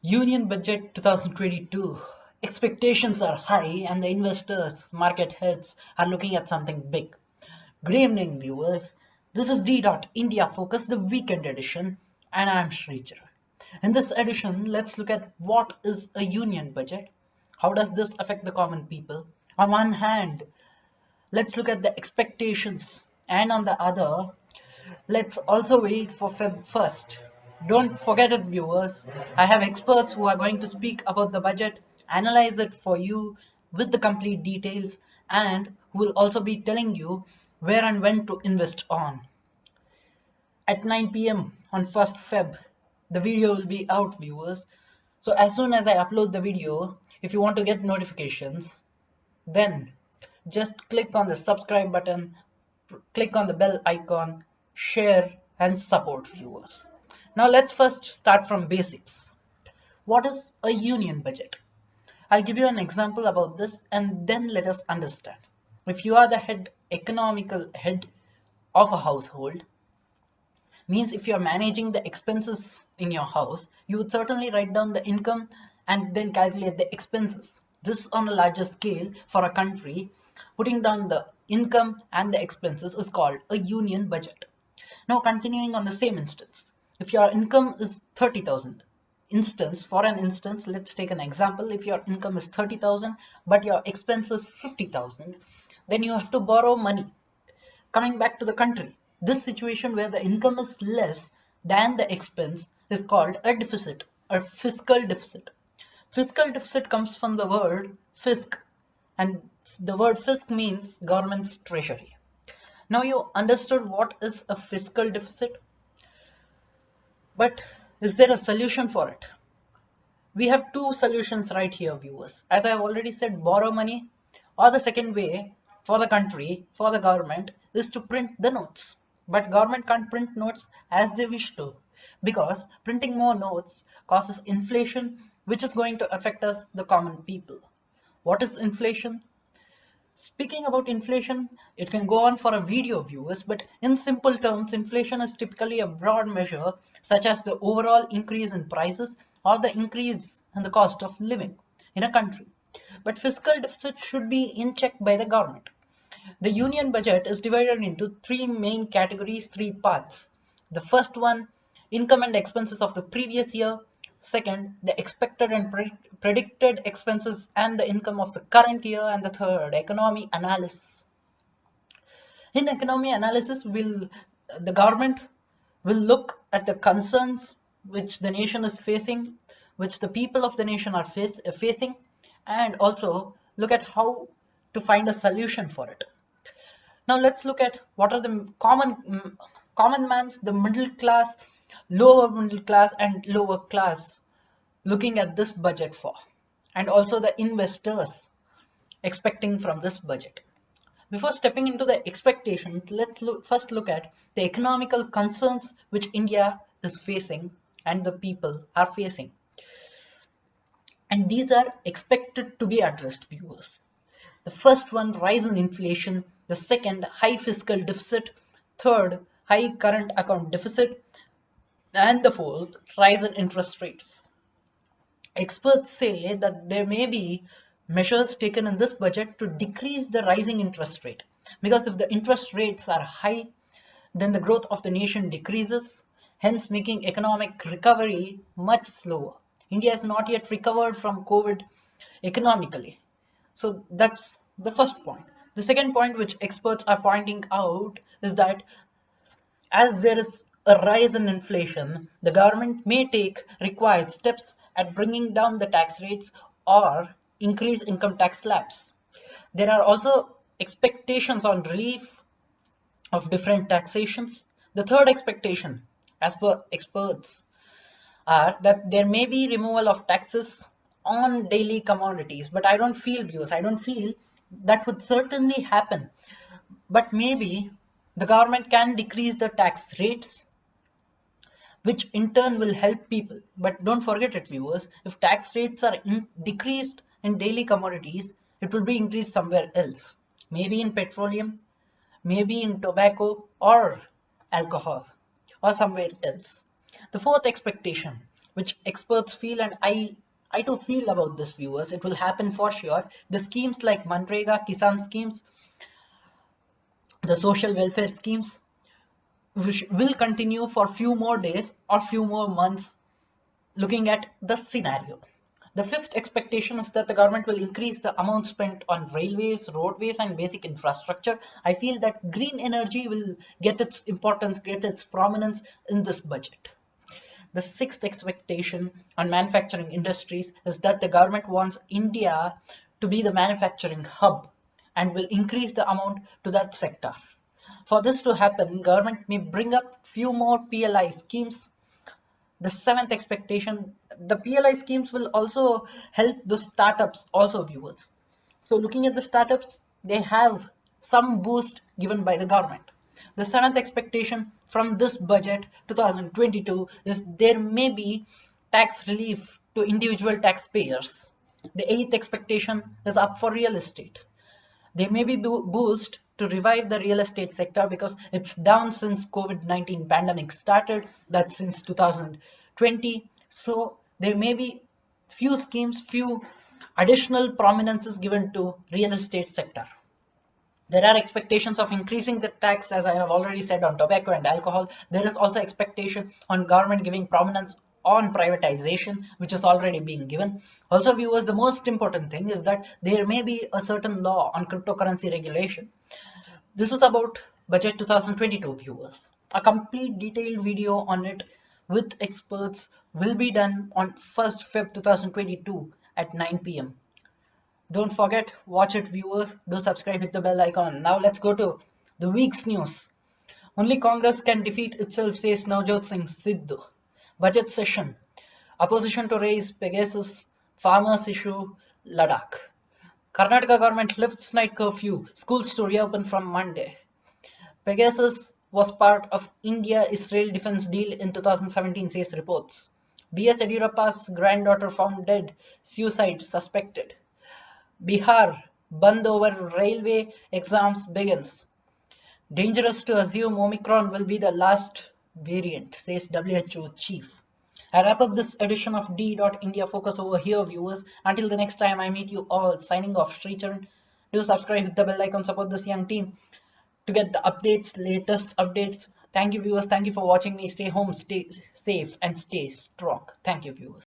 Union Budget 2022. Expectations are high and the investors, market heads are looking at something big. Good evening, viewers. This is D.India Focus, the weekend edition, and I'm Sricharan. In this edition, let's look at what is a union budget. How does this affect the common people? On one hand, let's look at the expectations, and on the other, let's also wait for Feb 1st. Don't forget it, viewers. I have experts who are going to speak about the budget, analyze it for you with the complete details, and who will also be telling you where and when to invest on. At 9 p.m. on 1st Feb, the video will be out, viewers. So as soon as I upload the video, if you want to get notifications, then just click on the subscribe button, click on the bell icon, share and support, viewers. Now let's first start from basics. What is a union budget? I'll give you an example about this and then let us understand. If you are the economical head of a household, means if you're managing the expenses in your house, you would certainly write down the income and then calculate the expenses. This on a larger scale for a country, putting down the income and the expenses is called a union budget. Now continuing on the same instance, if your income is 30,000, for an instance, let's take an example. If your income is 30,000 but your expense is 50,000, then you have to borrow money. Coming back to the country, this situation where the income is less than the expense is called a deficit, or fiscal deficit. Fiscal deficit comes from the word fisc, and the word fisc means government's treasury. Now you understood what is a fiscal deficit, but is there a solution for it? We have two solutions right here, viewers. As I have already said, borrow money, or the second way for the country, for the government, is to print the notes. But government can't print notes as they wish to, because printing more notes causes inflation, which is going to affect us, the common people. What is inflation? Speaking about inflation, it can go on for a video, viewers, but in simple terms, inflation is typically a broad measure such as the overall increase in prices or the increase in the cost of living in a country. But fiscal deficit should be in check by the government. The union budget is divided into three main categories, three parts. The first one, income and expenses of the previous year. Second, the expected and predicted expenses and the income of the current year. And the third, economy analysis. In economy analysis, the government will look at the concerns which the nation is facing, which the people of the nation are facing, and also look at how to find a solution for it. Now let's look at what are the common man's, the middle class, lower middle class and lower class looking at this budget for, and also the investors expecting from this budget. Before stepping into the expectations, let's first look at the economical concerns which India is facing and the people are facing. And these are expected to be addressed, viewers. The first one, rise in inflation. The second, high fiscal deficit. Third, high current account deficit. And the fourth, rise in interest rates. Experts say that there may be measures taken in this budget to decrease the rising interest rate. Because if the interest rates are high, then the growth of the nation decreases, hence making economic recovery much slower. India has not yet recovered from COVID economically. So that's the first point. The second point which experts are pointing out is that as there is a rise in inflation, the government may take required steps at bringing down the tax rates or increase income tax slabs. There are also expectations on relief of different taxations. The third expectation, as per experts, are that there may be removal of taxes on daily commodities, but I don't feel, viewers, I don't feel that would certainly happen. But maybe the government can decrease the tax rates, which in turn will help people. But don't forget it, viewers, if tax rates are decreased in daily commodities, it will be increased somewhere else, maybe in petroleum, maybe in tobacco or alcohol, or somewhere else. The fourth expectation, which experts feel, and I too feel about this, viewers, it will happen for sure. The schemes like Manrega, Kisan schemes, the social welfare schemes, which will continue for few more days or few more months, looking at the scenario. The fifth expectation is that the government will increase the amount spent on railways, roadways, and basic infrastructure. I feel that green energy will get its importance, get its prominence in this budget. The sixth expectation on manufacturing industries is that the government wants India to be the manufacturing hub and will increase the amount to that sector. For this to happen, government may bring up few more PLI schemes. The seventh expectation, the PLI schemes will also help the startups also, viewers. So looking at the startups, they have some boost given by the government. The seventh expectation from this budget 2022 is there may be tax relief to individual taxpayers. The eighth expectation is up for real estate. There may be boost to revive the real estate sector because it's down since COVID-19 pandemic started, that's since 2020. So there may be few schemes, few additional prominences given to real estate sector. There are expectations of increasing the tax, as I have already said, on tobacco and alcohol. There is also expectation on government giving prominence on privatization, which is already being given. Also, viewers, the most important thing is that there may be a certain law on cryptocurrency regulation. This is about budget 2022, viewers. A complete detailed video on it with experts will be done on 1st Feb 2022 at 9 p.m. Don't forget, watch it, viewers. Do subscribe, hit the bell icon. Now let's go to the week's news. Only Congress can defeat itself, says Navjot Singh Sidhu. Budget session. Opposition to raise Pegasus. Farmers issue Ladakh. Karnataka government lifts night curfew. Schools to reopen from Monday. Pegasus was part of India-Israel defense deal in 2017, says reports. B.S. Yediyurappa's granddaughter found dead. Suicide suspected. Bihar, Band over railway exams begins. Dangerous to assume Omicron will be the last variant, says WHO chief. I wrap up this edition of D.India Focus over here, viewers. Until the next time I meet you all, signing off, Sricharan. Do subscribe, hit the bell icon, support this young team to get the updates, latest updates. Thank you, viewers. Thank you for watching me. Stay home, stay safe, and stay strong. Thank you, viewers.